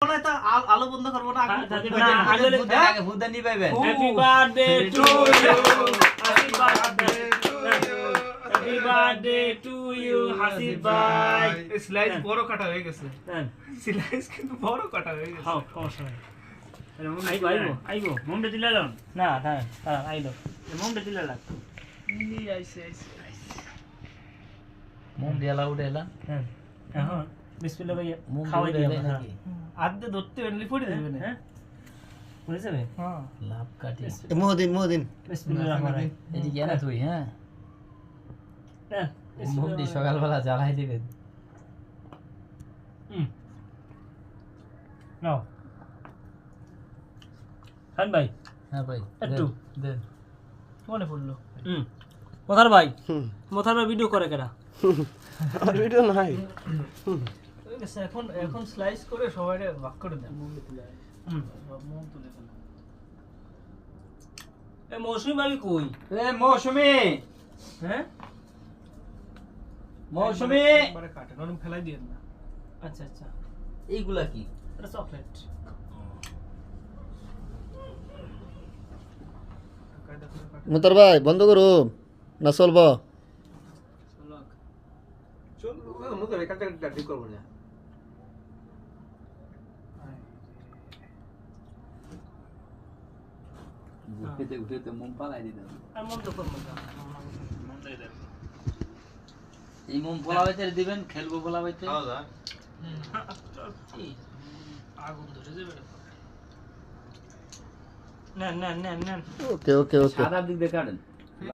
না তা আলো বন্ধ করব না আগে ফুদানি পাইবেন happy birthday to you happy birthday happy birthday to you Hasib ভাই স্লাইস বড় কাটা হয়ে গেছে দেন স্লাইস কিন্তু বড় কাটা হয়ে গেছে হাও সমস্যা নাই আইবো মোমটা দিলা লন না হ্যাঁ আইলো মোমটা দিলা লাগ নি আইছে মুম দিয়ালা উড়েলা হ্যাঁ এখন বিসমিল্লাহ ভাই মুম খাওয়াই দিলে দিও নাকি আদে ধরতে এনলি পড়ে যাবে না হ্যাঁ বুঝে যাবে হ্যাঁ লাভ কাটি মোদিন বিসমিল্লাহির রহমানির রহিম এদিকে না তুই হ্যাঁ হ্যাঁ মুম দি সকালবেলা জ্বালাই দিবেন নাও খান ভাই হ্যাঁ ভাই একটু। দেন মনে পড়লো মোথার ভাই মোথার ভাই ভিডিও করে কেডা আর ভিডিও নাই হয়ে গেছে এখন স্লাইস করে সবাইরে ভাগ করে দেন মুখ তুলে মুখ তুলে দেন এ মৌসুমী ভাবি কই এ মৌসুমী হ্যাঁ মৌসুমী একবারে কাটেন ওরকম ফেলাই দিয়েন না আচ্ছা আচ্ছা এইগুলা কি এটা চকলেট কায়দা করে কাটেন মুতার ভাই বন্ধ করো না চলব চল মুতার ভাই কাটা কাটা ঠিক করব না উঠে উঠে মুম পালাই দিলাম আর মন তো করব না মন তো দেন এই মুম পোলাবাইতে দিবেন খেলবো পোলাবাইতে আগুন ধরে যাবে নেন ওকে ওকে ওকে সাদা দিক দিয়ে কাটেন